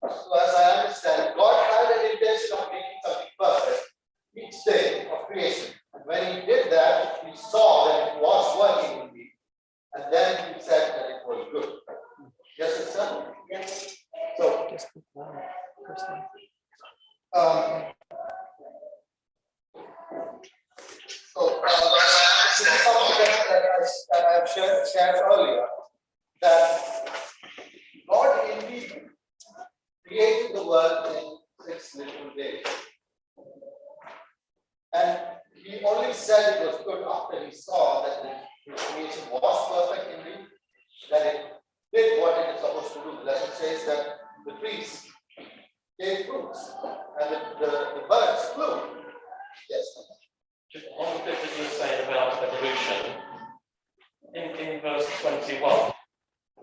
So as I understand, God had an intention of making something perfect each day of creation. And when he did that, he saw that it was working indeed. And then he said that it was good. Yes, it's done. Yes. So, this is something that I have shared earlier, that God indeed created the world in 6 little days. And he only said it was good after he saw that the creation was perfect indeed, that it did what it is supposed to do. The lesson says that the trees gave fruits and the birds flew. Yes. Just one bit that you were saying about evolution. In verse 21,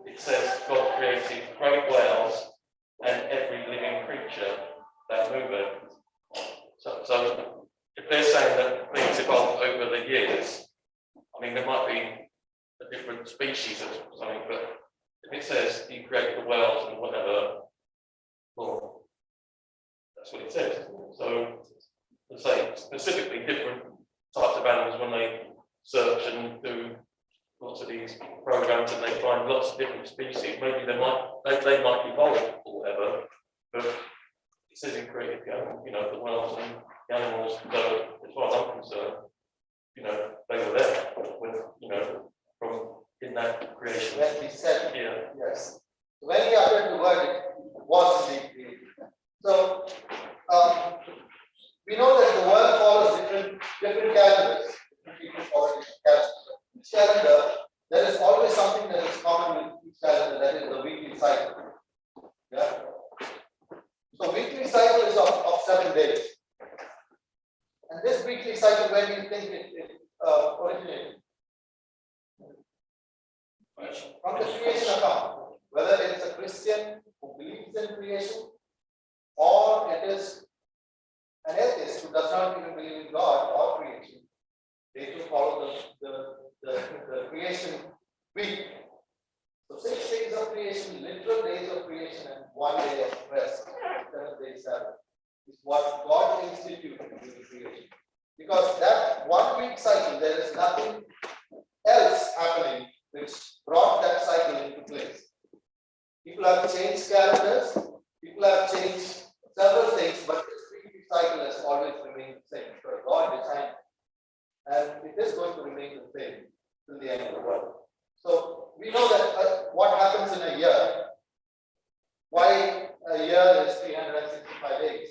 it says God created great whales and every living creature that moveth. So if they're saying that things evolved over the years, I mean, there might be a different species or something, but if it says he created the whales and whatever, well, that's what it says. So, to say specifically different types of animals when they search and do lots of these programs and they find lots of different species, maybe they might evolve or whatever, but it says he created the whales and the animals, so as far as I'm concerned, they were there when, from in that creation. When he said, yeah. Yes. When he uttered the word, it was indeed created. So we know that the world follows different calendars. Different people follow different calendars. Each calendar, there is always something that is common with each calendar, that is the weekly cycle. Yeah. So weekly cycle is of 7 days. And this weekly cycle, where do you think it originated? From the creation account. Whether it's a Christian who believes in creation, or it is an atheist who does not even believe in God or creation, they do follow the creation week. So 6 days of creation, literal days of creation, and 1 day of rest, 7 days Sabbath, is what God instituted with the creation. Because that 1 week cycle, there is nothing else happening which brought that cycle into place. People have changed calendars, people have changed several things, but this weekly cycle has always remained the same because God designed it. And it is going to remain the same till the end of the world. So we know that what happens in a year, why a year is 365 days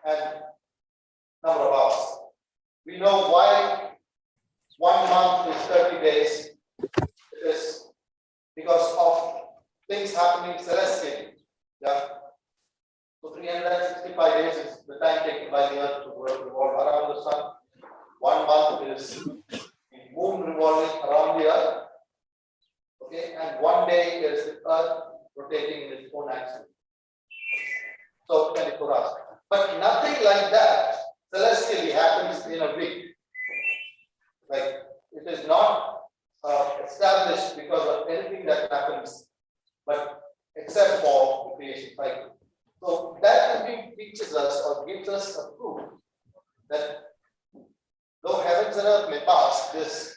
and number of hours. We know why 1 month is 30 days. It is because of things happening celestially. Yeah. So 365 days is the time taken by the earth to revolve around the sun. 1 month is the moon revolving around the earth. Okay, and 1 day is the earth rotating in its own axis. So 24 hours. But nothing like that celestially happens in a week. Like, it is not established because of anything that happens, but except for the creation cycle. So that teaches us or gives us a proof that though heavens and earth may pass, this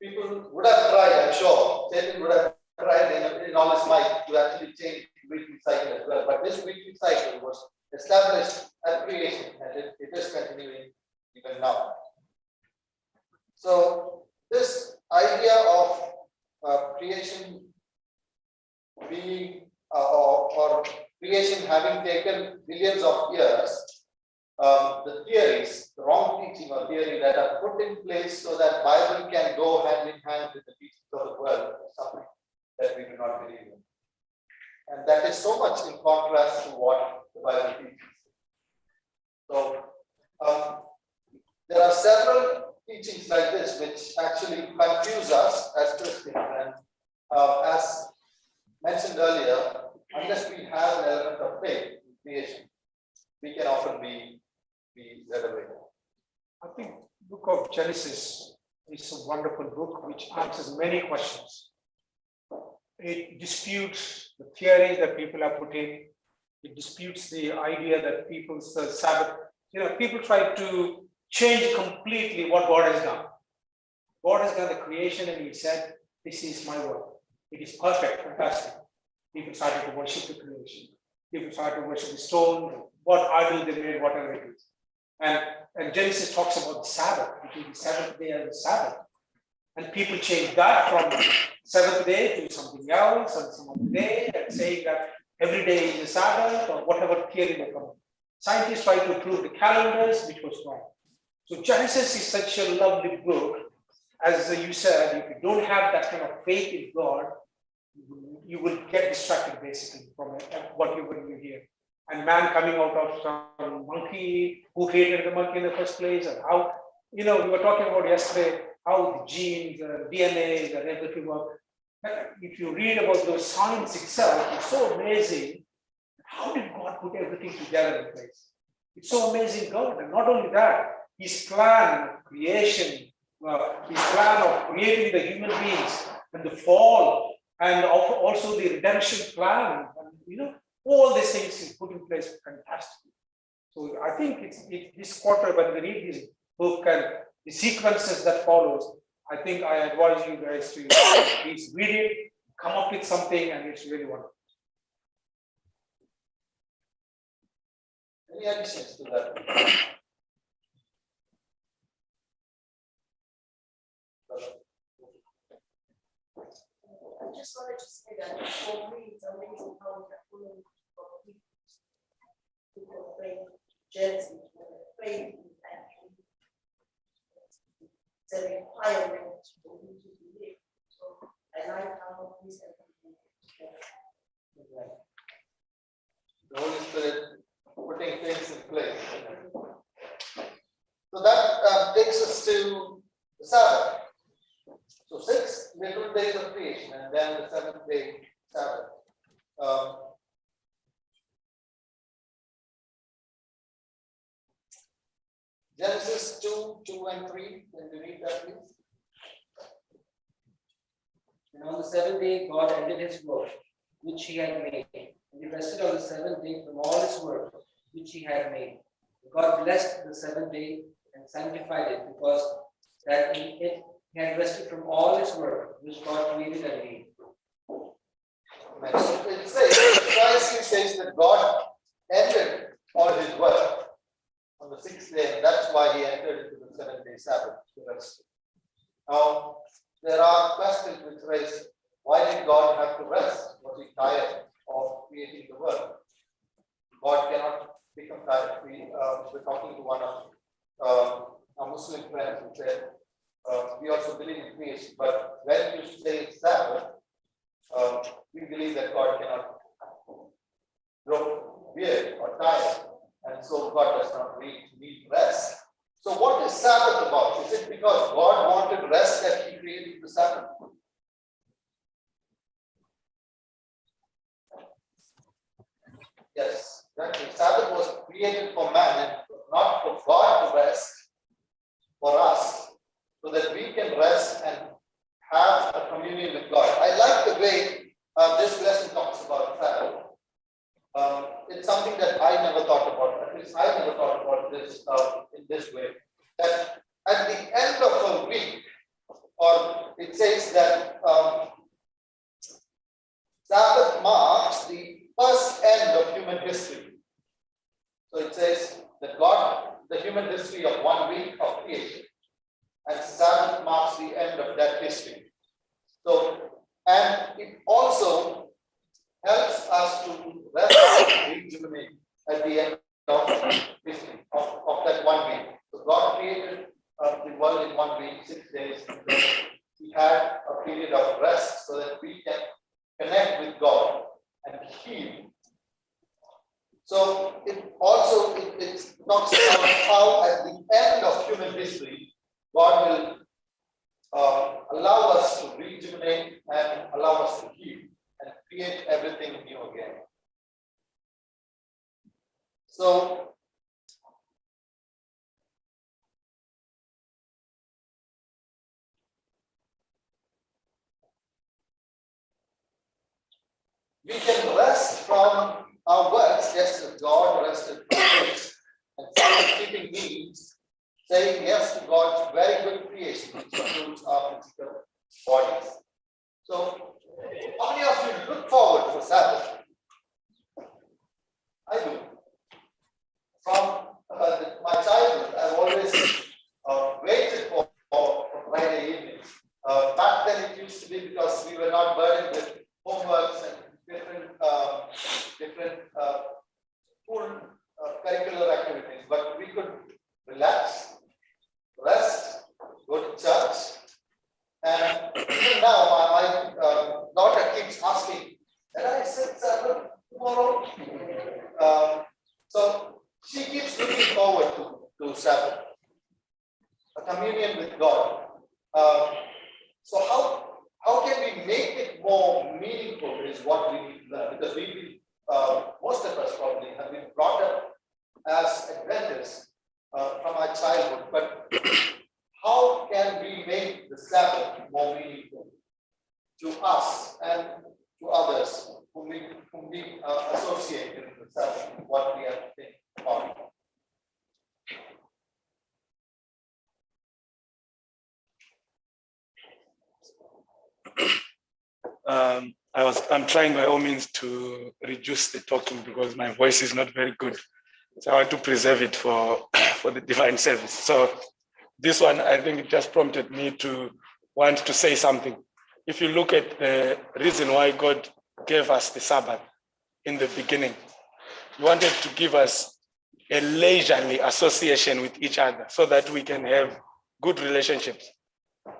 people would have tried, I'm sure, Satan would have tried in all his might to actually change the weekly cycle as well. But this weekly cycle was established at creation and it is continuing even now. So this idea of creation being or creation having taken billions of years, the theories, the wrong teaching or theory that are put in place so that Bible can go hand in hand with the teachings of the world is something that we do not believe in. And that is so much in contrast to what the Bible teaches. So there are several teachings like this which actually confuse us as Christians. And as mentioned earlier, unless we have an element of faith in creation, we can often be led away. I think the book of Genesis is a wonderful book which answers many questions. It disputes the theories that people have put in. It disputes the idea that people's Sabbath, people try to change completely what God has done. God has done the creation and he said, this is my work. It is perfect, fantastic. People started to worship the creation. People started to worship the stone, what idol they made, whatever it is. And Genesis talks about the Sabbath, between the seventh day and the Sabbath. And people change that from seventh day to something else and some other day, and saying that every day is the Sabbath or whatever theory they come up. Scientists try to prove the calendars, which was wrong. So Genesis is such a lovely book. As you said, if you don't have that kind of faith in God, you will get distracted basically from what you hear. And man coming out of some monkey, who created the monkey in the first place, and how, we were talking about yesterday, how the genes, DNA, and everything work. If you read about the science itself, it's so amazing. How did God put everything together in place? It's so amazing, God. And not only that, his plan of creation, his plan of creating the human beings and the fall, and also the redemption plan, and all these things is put in place fantastically. So I think it's this quarter, when we read this book and the sequences that follows, I think I advise you guys to please read it, come up with something, and it's really wonderful. Any additions to that? I just wanted to say that for me, it's amazing how we are following people faith, Genesis, faith is actually it's a requirement for you to believe. So I like how this everything is together. The Holy Spirit putting things in place. So that takes us to the Sabbath. So 6 literal days of creation, and then the 7th day Sabbath. Genesis 2 and 3. Can you read that, please? And on the seventh day, God ended his work, which he had made. And he rested on the seventh day from all his work, which he had made. God blessed the seventh day and sanctified it, because that in it he had rested from all his work, which God created and made. So it says that God ended all his work on the 6th day, and that's why he entered into the 7th-day Sabbath to rest. Now, there are questions which raise, why did God have to rest? Was he tired of creating the world? God cannot become tired. We're talking to one of our Muslim friends who said, we also believe in creation, but when you say Sabbath, we believe that God cannot grow weary or tired, and so God does not need rest. So what is Sabbath about? Is it because God wanted rest that he created the Sabbath? Yes, exactly. Sabbath was created for man and not for God to rest, for us, so that we can rest and have a communion with God. I like the way this lesson talks about Sabbath. It's something that I never thought about. At least I never thought about this in this way. That at the end of a week, or it says that Sabbath marks the first end of human history. So it says that the human history of 1 week of creation, and Sabbath marks the end of that history. So, and it also helps us to rest and rejuvenate at the end of history of that 1 week. So God created the world in 1 week, 6 days, and then he had a period of rest so that we can connect with God and heal. So it also it talks about how at the end of human history, God will allow us to rejuvenate and allow us to heal and create everything new again. So we can rest from our works just as God rested from his. And Sabbath-keeping means saying yes to God's very good creation, which includes our physical bodies. So, how many of you look forward for Sabbath? I do. From my childhood, I've always waited for Friday evenings. Back then, it used to be because we were not burdened with homeworks and different school curricular activities, but we could relax, rest, go to church, and even now, my daughter keeps asking, "Can I sit Sabbath tomorrow?" So she keeps looking forward to Sabbath, a communion with God. So how can we make it more meaningful is what we need to learn, because most of us probably have been brought up as Adventists from our childhood, but how can we make the Sabbath more meaningful to us and to others whom we associate with the Sabbath, what we have to think about it? I'm trying by all means to reduce the talking because my voice is not very good. So I want to preserve it for the divine service. So this one, I think it just prompted me to want to say something. If you look at the reason why God gave us the Sabbath in the beginning, He wanted to give us a leisurely association with each other so that we can have good relationships.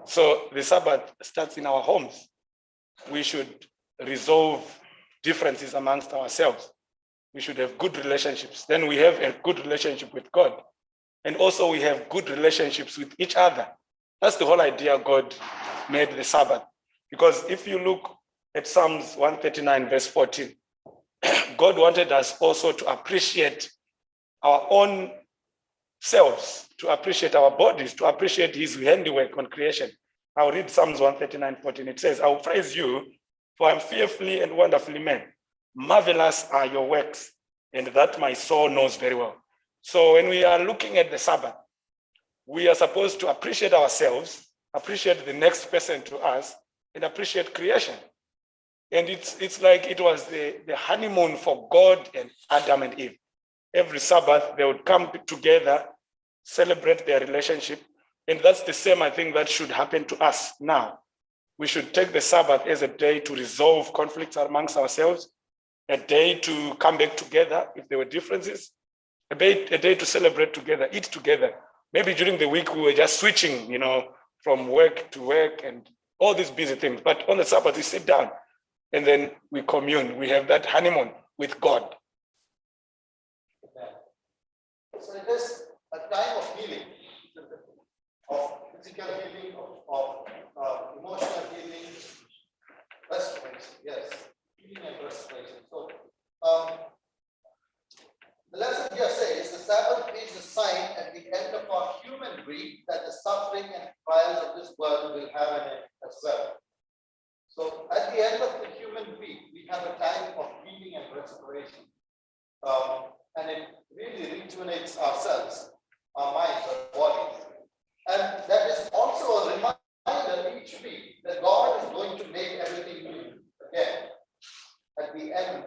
So the Sabbath starts in our homes. We should resolve differences amongst ourselves. We should have good relationships. Then we have a good relationship with God. And also we have good relationships with each other. That's the whole idea God made the Sabbath. Because if you look at Psalms 139, verse 14, God wanted us also to appreciate our own selves, to appreciate our bodies, to appreciate His handiwork on creation. I'll read Psalms 139:14. It says, "I will praise you, for I am fearfully and wonderfully made. Marvelous are your works, and that my soul knows very well." So when we are looking at the Sabbath, we are supposed to appreciate ourselves, appreciate the next person to us, and appreciate creation. And it's like it was the honeymoon for God and Adam and Eve. Every Sabbath, they would come together, celebrate their relationship. And that's the same, I think, that should happen to us now. We should take the Sabbath as a day to resolve conflicts amongst ourselves, a day to come back together if there were differences, a day to celebrate together, eat together. Maybe during the week we were just switching, from work to work and all these busy things. But on the Sabbath, we sit down and then we commune. We have that honeymoon with God. So it is a time of healing, of physical healing, of emotional healing, restoration. Yes, healing and restoration. So the lesson here says the Sabbath is a sign at the end of our human grief that the suffering and trials of this world will have an end as well. So at the end of the human grief, we have a time of healing and restoration. And it really rejuvenates ourselves, our minds, our bodies. And that is also a reminder each week that God is going to make everything new again at the end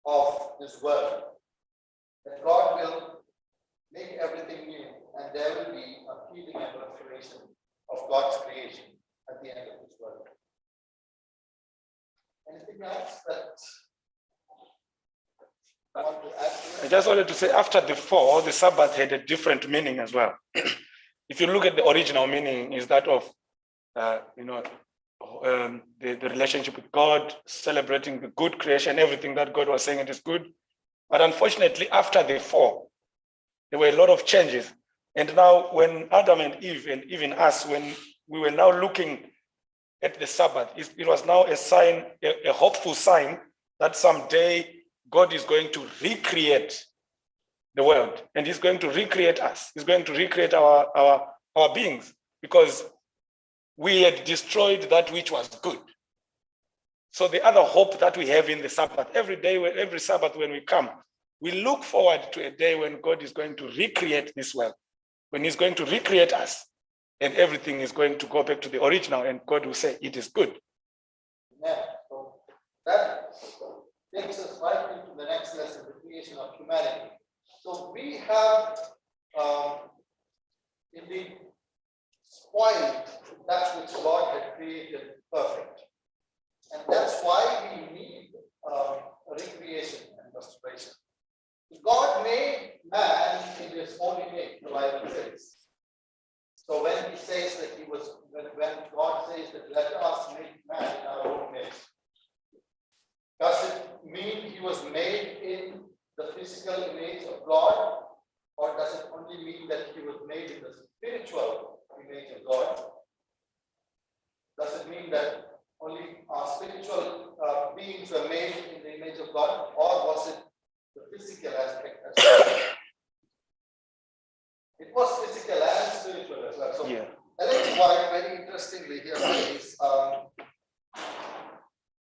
of this world. That God will make everything new and there will be a healing and restoration of God's creation at the end of this world. Anything else that I want to add to it? I just wanted to say, after the fall, the Sabbath had a different meaning as well. If you look at the original meaning, is that of, the relationship with God, celebrating the good creation, everything that God was saying it is good. But unfortunately, after the fall, there were a lot of changes. And now when Adam and Eve, and even us, when we were now looking at the Sabbath, it was now a sign, a hopeful sign that someday God is going to recreate the world, and He's going to recreate us. He's going to recreate our beings, because we had destroyed that which was good. So the other hope that we have in the Sabbath, every day, every Sabbath when we come, we look forward to a day when God is going to recreate this world, when he's going to recreate us, and everything is going to go back to the original, and God will say, it is good. Yeah, so that takes us right into the next lesson, the creation of humanity. So we have indeed spoiled that which God had created perfect. And that's why we need recreation and restoration. God made man in his own image, the Bible says. So when he says that he was, when God says that let us make man in our own image, does it mean he was made in the physical image of God, or does it only mean that he was made in the spiritual image of God? Does it mean that only our spiritual beings were made in the image of God, or was it the physical aspect as well? It was physical and spiritual as well. So Yeah. Ellen White very interestingly here says,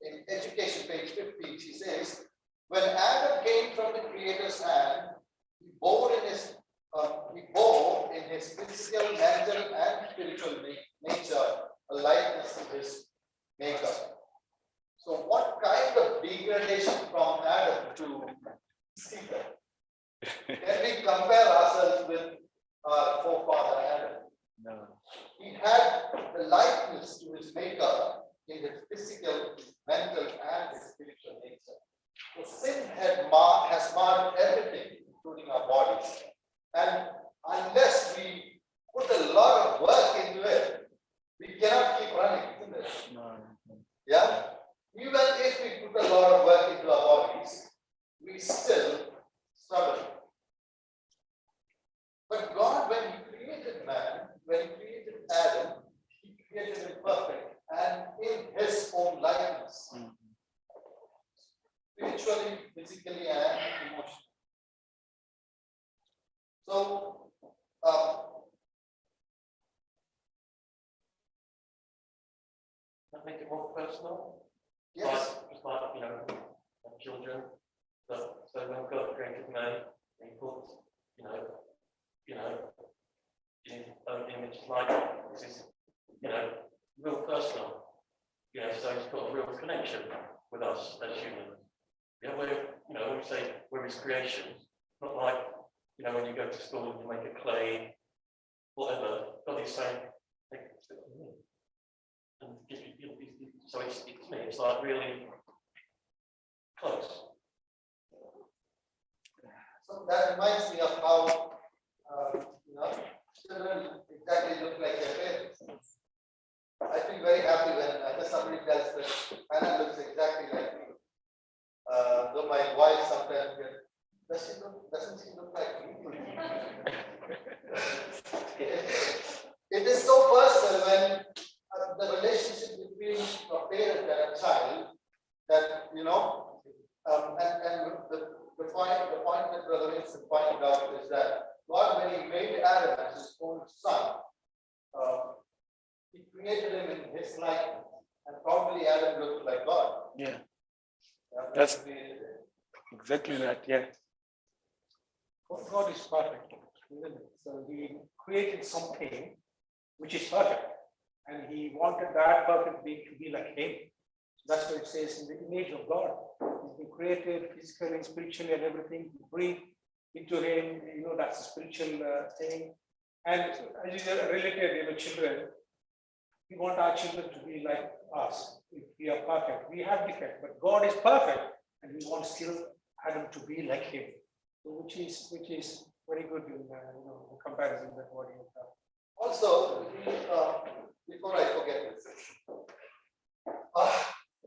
in Education, page 15, she says, when Adam came from the Creator's hand, he bore in his physical, mental, and spiritual nature a likeness to his Maker. So, what kind of degradation from Adam to Stephen? Can we compare ourselves with our forefather Adam? No. He had the likeness to his Maker in his physical, his mental, and his spiritual nature. So sin has marred everything, including our bodies. And unless we put a lot of work into it, we cannot keep running, isn't it? No. Yeah? Even if we put a lot of work into our bodies, we still struggle. But God, when he created man, when he created Adam, he created him perfect and in his own likeness. Spiritually, physically, and emotionally. So, That make it more personal. yes, Just like children. So when God created man, he put, in his own image, like this is, real personal. So he's got a real connection with us as humans. When we say we're his creation, not like, when you go to school and you make a clay, whatever. God is saying, take it to me. And so it's me. It's like really close. so that reminds me of how children exactly look like their parents. I feel very happy when somebody tells that Anna looks exactly like me. Though my wife sometimes gets, doesn't she look like me? It is so personal when the relationship between a parent and a child that, and the point that Brother Vincent pointed out is that God, when he made Adam as his own son, he created him in his likeness, and probably Adam looked like God. Yeah. That's exactly that. Yeah. God is perfect, isn't it? So he created something which is perfect, and he wanted that perfect being to be like him. So that's what it says, in the image of God. He's been created physically, spiritually, and everything. You breathe into him, that's a spiritual thing. And as you related, children, we want our children to be like us. If we are perfect, we have defect, but God is perfect, and we want still Adam to be like him. So which is very good in comparison with what you have done. Also, before I forget this,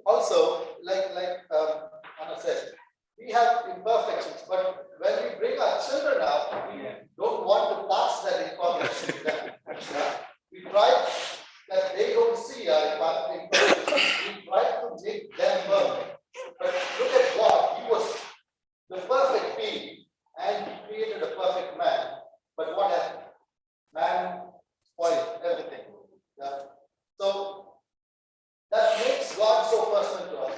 also, like Anna said, we have imperfections, but when we bring our children up, we don't want to pass that imperfection to them. We try that they don't see our imperfections. We try to make them perfect. But look at God, he was the perfect being, and he created a perfect man. But what happened? Man spoiled everything. Yeah. So that makes God so personal to us.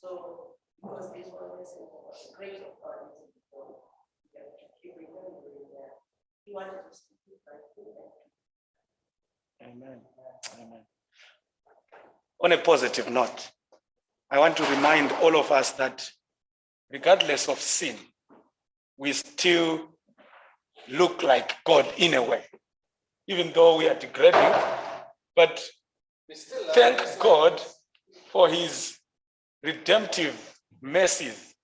So, because this one is a great authority, so keep remembering that he wanted us to keep like Amen. Amen. On a positive note, I want to remind all of us that regardless of sin, we still look like God in a way, even though we are degrading. But We still thank God for his redemptive mercies.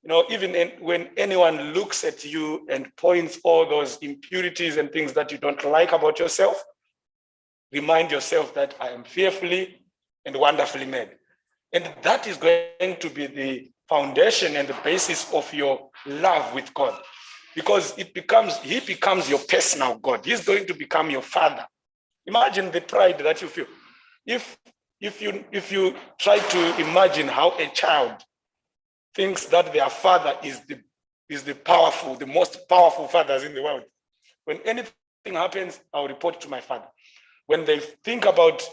You know, even when anyone looks at you and points all those impurities and things that you don't like about yourself, remind yourself that I am fearfully and wonderfully made. And that is going to be the foundation and the basis of your love with God. Because he becomes your personal God. He's going to become your father. Imagine the pride that you feel. If you try to imagine how a child thinks that their father is the most powerful fathers in the world. When anything happens, I'll report to my father. When they think about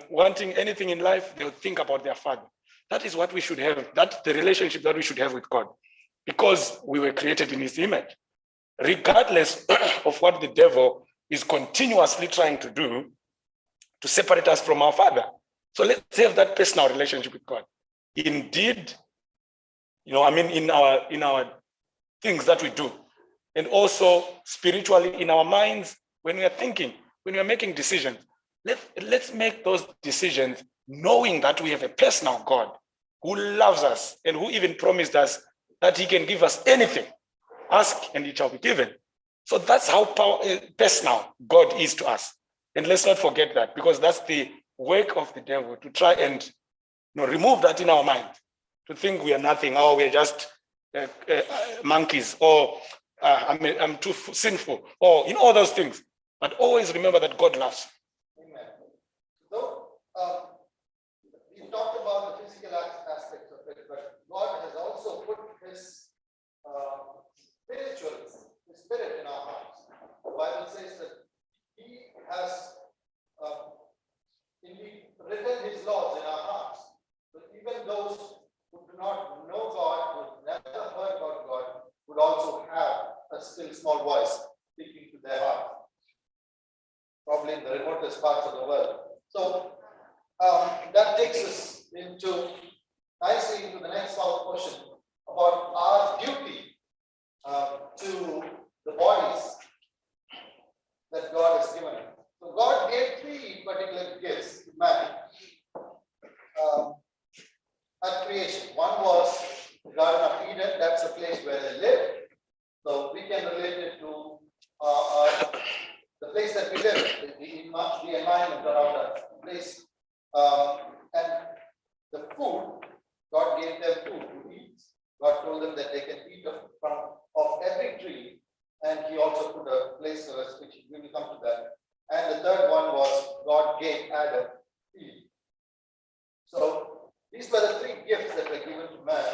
wanting anything in life, they'll think about their father. That is what we should have. That's the relationship that we should have with God, because we were created in his image. Regardless of what the devil is continuously trying to do to separate us from our father. So let's have that personal relationship with God. Indeed, in our things that we do, and also spiritually in our minds, when we are thinking, when we are making decisions, let's make those decisions knowing that we have a personal God who loves us and who even promised us that he can give us anything. Ask and it shall be given. So that's how personal God is to us. And let's not forget that, because that's the work of the devil, to try and remove that in our mind, to think we are nothing, or we're just monkeys, or I'm too sinful, or in all those things. But always remember that God loves. Amen. So, we talked about the physical aspects of it, but God has also put his his spirit in our hearts. The Bible says that he has indeed written his laws in our hearts. So even those who do not know God, who have never heard about God, would also have a still small voice speaking to their heart, probably in the remotest parts of the world. So that takes us nicely into the next question about our duty to the bodies that God has given. So God gave 3 particular gifts to man at creation. One was the Garden of Eden. That's a place where they live. So we can relate it to the place that we live, the environment around us, the place, and the food. God gave them food to eat. God told them that they can eat of every tree, and he also put a place for us, which we will come to that. And the third one was God gave Adam Eve. So these were the 3 gifts that were given to man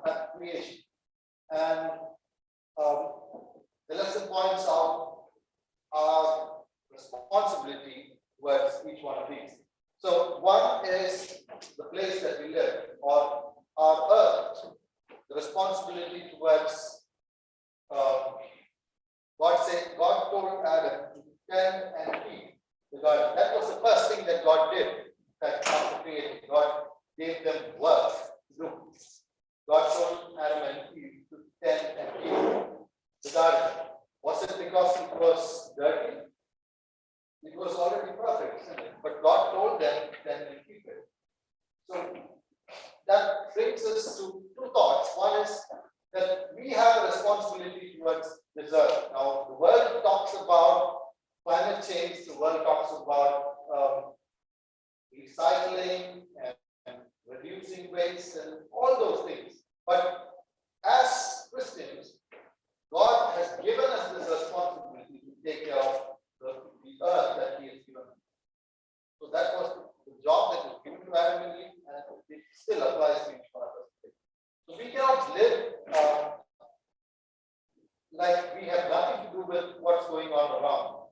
at creation. And the lesson points out our responsibility towards each one of these. So one is the place that we live, or our earth. The responsibility towards God told Adam to tend and keep the garden. That was the first thing that God did. That after creating, God gave them work to do. God told Adam and Eve to tend and keep the garden. Was it because it was dirty? It was already perfect, isn't it? But God told them to tend and keep it. So that brings us to 2 thoughts. One is that we have a responsibility towards this earth. Now, the world talks about climate change, the world talks about recycling and reducing waste and all those things. But as Christians, God has given us this responsibility to take care of the earth that he has given us. So that was the job that was given to Adam and Eve, and it still applies to each one of us. So we cannot live like we have nothing to do with what's going on around.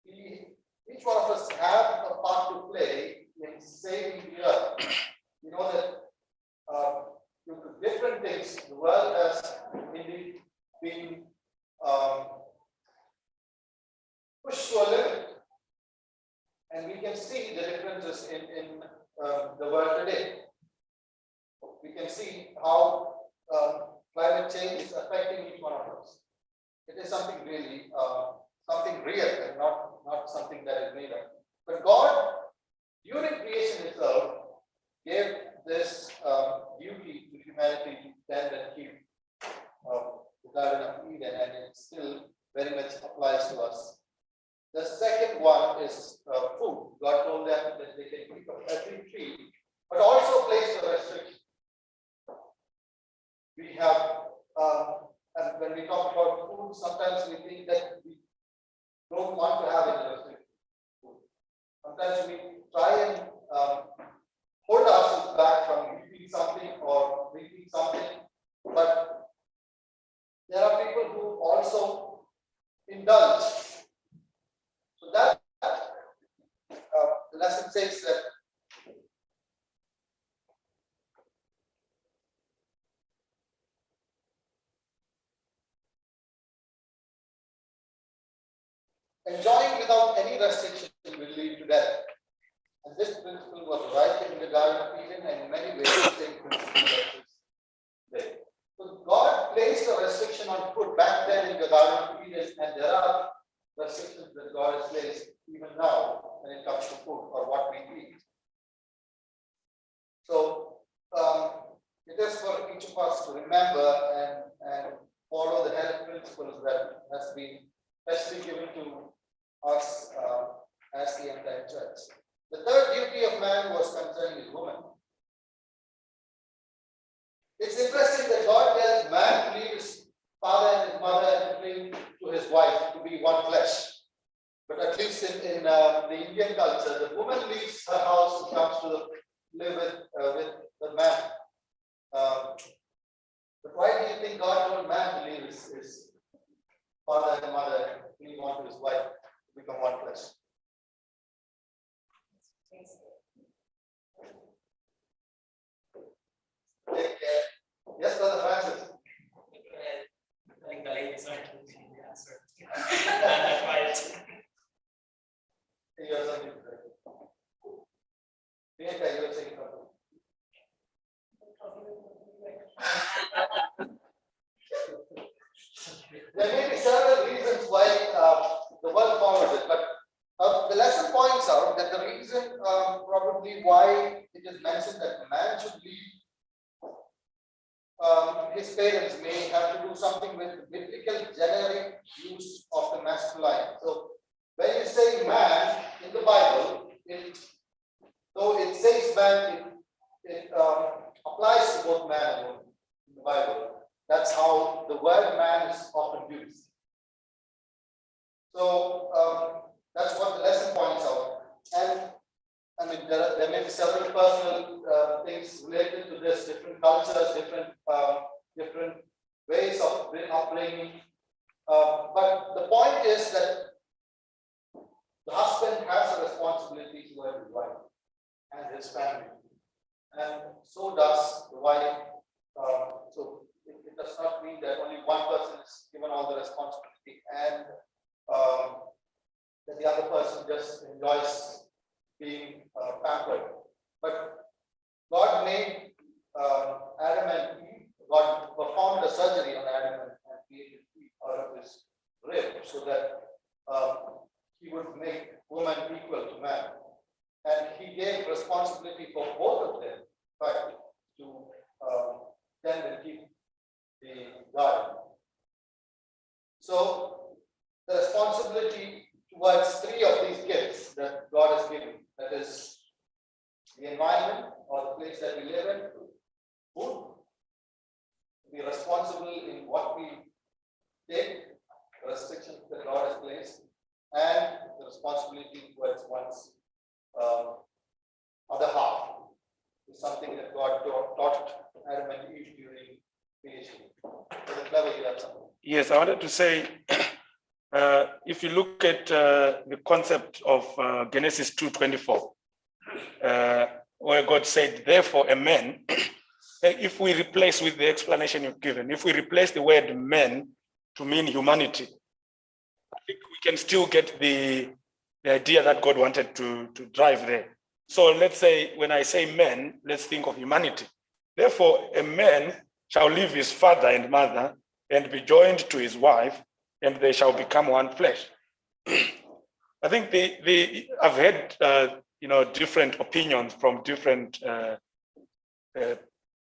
Each one of us have a part to play in saving the earth. You know that different things, the world has indeed been pushed to a limit. And we can see the differences in the world today. We can see how climate change is affecting each one of us. It is something really, something real and not something that is made up. But God, during creation itself, gave this duty to humanity to tend and keep the Garden of Eden, and it still very much applies to us. The second one is food. God told them that they can eat of every tree, but also placed a restriction. We have, and when we talk about food, sometimes we think that we don't want to have any restriction. Sometimes we try and hold ourselves back from eating something or drinking something, but there are people who also indulge. So that the lesson says that enjoying without any restriction will lead to death. And this principle was right in the Garden of Eden, and in many ways the same principle is there. So God placed a restriction on food back then in the Garden of Eden, and there are restrictions that God has placed even now when it comes to food or what we eat. So it is for each of us to remember and follow the health principles that has been especially given to us as the entire church. The third duty of man was concerning his woman. It's interesting that God tells man to leave his father and his mother and to cling to his wife to be one flesh. But at least in the Indian culture, the woman leaves her house and comes to live with the man. But why do you think God told man to leave his father and mother and cling on to his wife to become one flesh? Take care. Yes, Brother Francis. I think the ladies aren't looking the answer. Right. You have something to say. Priyanka, you are saying something. There may be several reasons why the world follows it, but the lesson points out that the reason probably why it is mentioned that the man should leave his parents may have to do something with the biblical generic use of the masculine. So when you say man in the Bible, though it says man, it applies to both man and woman in the Bible. That's how the word man is often used. So that's what the lesson points out. And I mean, there may be several personal things related to this, different cultures, different ways of upbringing. But the point is that the husband has a responsibility towards his wife and his family, and so does the wife. So it does not mean that only one person is given all the responsibility and that the other person just enjoys being pampered. But God made Adam and Eve, God performed a surgery on Adam and created Eve out of his rib so that he would make woman equal to man. And he gave responsibility for both of them, right, to tend and keep the garden. So the responsibility towards three of these gifts that God has given, that is the environment or the place that we live in, food, be responsible in what we take, the restrictions that God has placed, and the responsibility towards one's other half is something that God taught Adam and Eve during creation. Yes, I wanted to say, if you look at the concept of Genesis 2:24, where God said, therefore a man if we replace with the explanation you've given, if we replace the word men to mean humanity, I think we can still get the idea that God wanted to drive there. So let's say, when I say men, let's think of humanity. Therefore, a man shall leave his father and mother and be joined to his wife, and they shall become one flesh. I think I've heard different opinions from different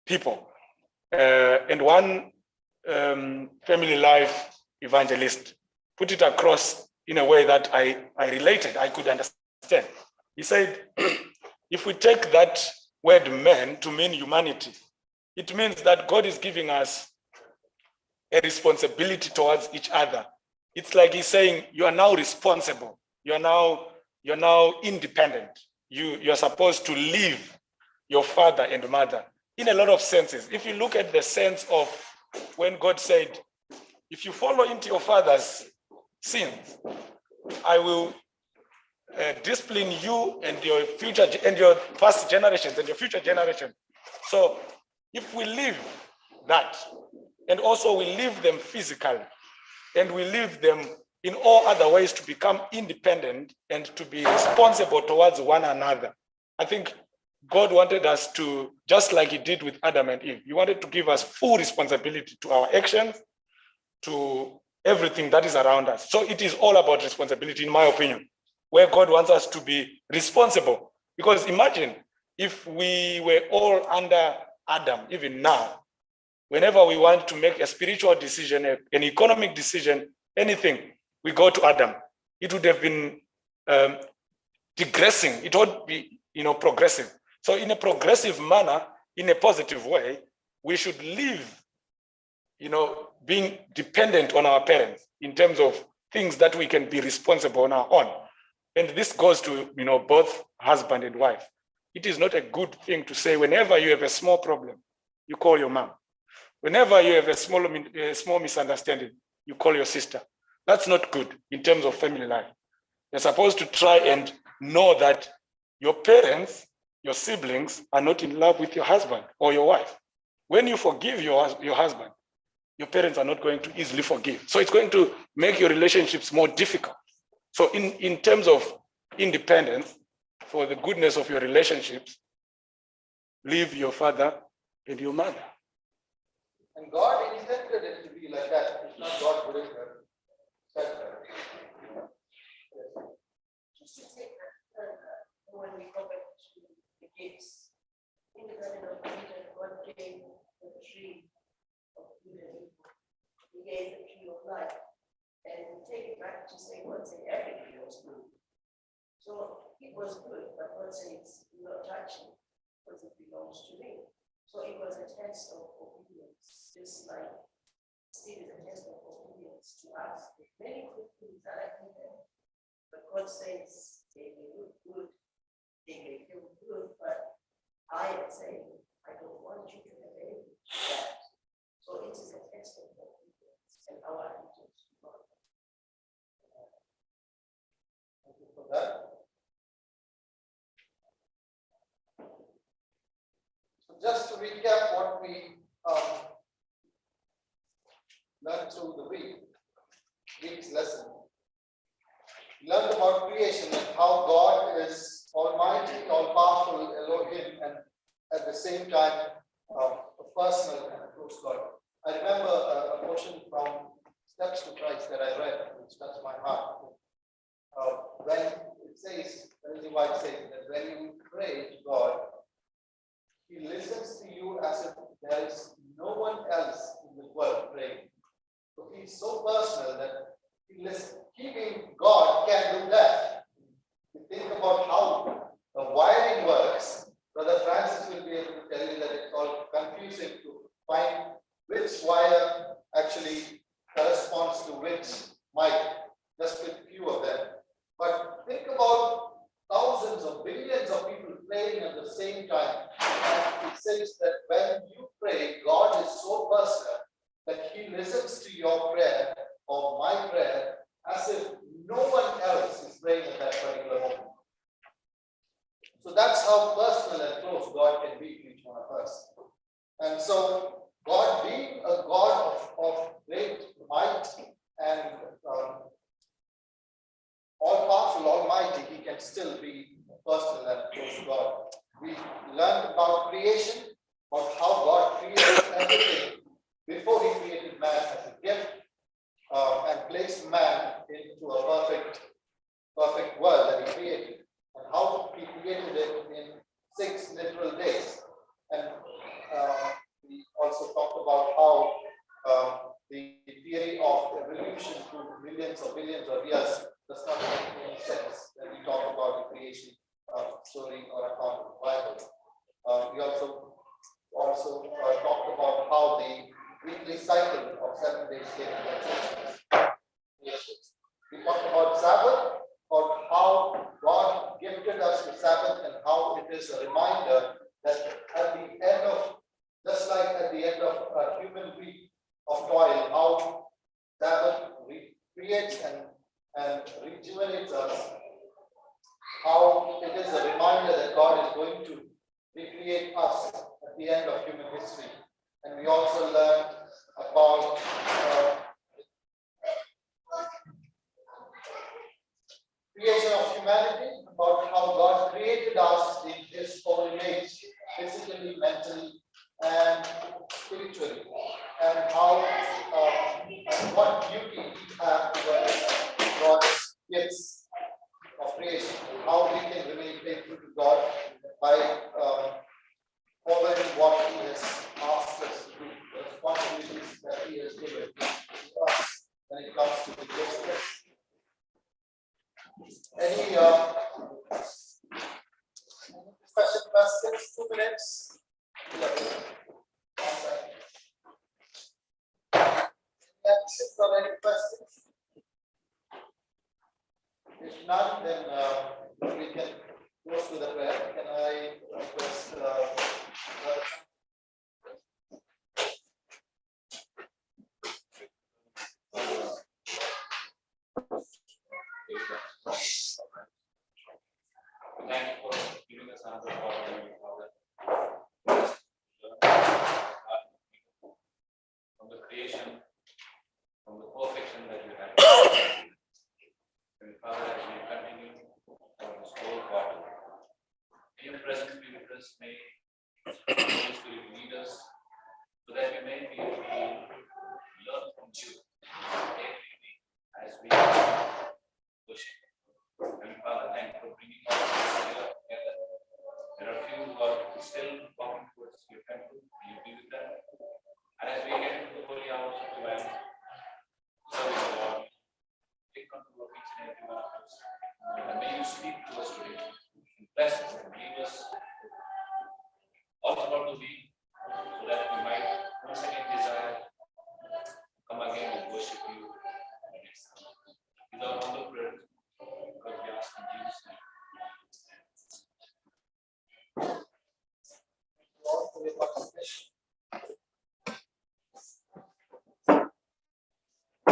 people, and one family life evangelist put it across in a way that I related, I could understand. He said, if we take that word man to mean humanity, it means that God is giving us a responsibility towards each other. It's like he's saying, you are now responsible. You're now independent. You're supposed to leave your father and mother in a lot of senses. If you look at the sense of when God said, if you follow into your father's sins, I will discipline you and your future and your past generations and your future generations. So if we leave that, and also we leave them physically, and we leave them in all other ways to become independent and to be responsible towards one another, I think God wanted us to, just like he did with Adam and Eve, he wanted to give us full responsibility to our actions, to everything that is around us. So it is all about responsibility, in my opinion, where God wants us to be responsible. Because imagine if we were all under Adam, even now, whenever we want to make a spiritual decision, an economic decision, anything, we go to Adam. It would have been digressing. It would be, progressive. So in a progressive manner, in a positive way, we should live, being dependent on our parents in terms of things that we can be responsible on our own. And this goes to, both husband and wife. It is not a good thing to say, whenever you have a small problem, you call your mom. Whenever you have a small misunderstanding, you call your sister. That's not good in terms of family life. You're supposed to try and know that your parents, your siblings, are not in love with your husband or your wife. When you forgive your husband, your parents are not going to easily forgive. So it's going to make your relationships more difficult. So in terms of independence, for the goodness of your relationships, leave your father and your mother. And God intended it to be like that. It's not God putting it said that. Just to take that when we go back to the gifts, in the Garden of Eden, God gave the tree of good and evil. He gave the tree of life. And take it back to say, God said everything was good. So it was good, but God says, do not touch it, because it belongs to me. So it was a test of obedience, just like it is a test of obedience to us. Many good things that I think, but God says they may look good, they may feel good, but I am saying, I don't want you to have anything like that. So it is a test of obedience and our allegiance to God. Thank you for that. So just to recap what we learned through the week's lesson. We learned about creation and how God is almighty, all-powerful, Elohim, and at the same time, a personal and close God. I remember a portion from Steps to Christ that I read, which touched my heart. When it says, Ellen White says that when you pray to God, he listens to you as if there is no one else in the world praying. So he's so personal that he listens. He being God can do that. You think about how the wiring works. Brother Francis will be able to tell you that it's all confusing to find which wire actually corresponds to which mic, just with few of them. But think about thousands or billions of people praying at the same time. And it says that when you pray, God is so personal that he listens to your prayer or my prayer as if no one else is praying at that particular moment. So that's how personal and close God can be to each one of us. And so, God being a God of great might and all powerful, almighty, he can still be personal and close to God. We learned about creation, about how God created everything before he created man as a gift and placed man into a perfect world that he created, and how he created it in 6 literal days. And we also talked about how the theory of evolution through millions or billions of years does not make any sense when we talk about the creation story or account of the Bible. We also talked about how the weekly cycle of 7 days came into existence. We talked about Sabbath, about how God gifted us the Sabbath and how it is a reminder that at the end of, just like at the end of a human week of toil, how Sabbath creates and rejuvenates us, how it is a reminder that God is going to recreate us at the end of human history. And we also learned about creation of humanity, about how God created us in his own image, physically, mentally, and spiritually, and how and what beauty we have towards God's gifts of creation, how we can remain faithful to God by following what he has asked us to do, the responsibilities that he has given to us when it comes to the gifts. Any special questions? 2 minutes. Any questions? If not, then we can go to the prayer. Can I request Thank you for giving us another opportunity, Father. From the creation, from the perfection that you have. And Father, as we continue from this whole quarter, may your presence be with us, may the Holy Spirit lead us, so that we may be able to learn from you every week as we worship. And Father, thank you for bringing all of us here together. There are few who are still walking towards your temple. May you be with them. And as we get into the holy hours of divine service, Lord, take control of each and every one of us. And may you speak to us today. Bless us and leave us all throughout the week.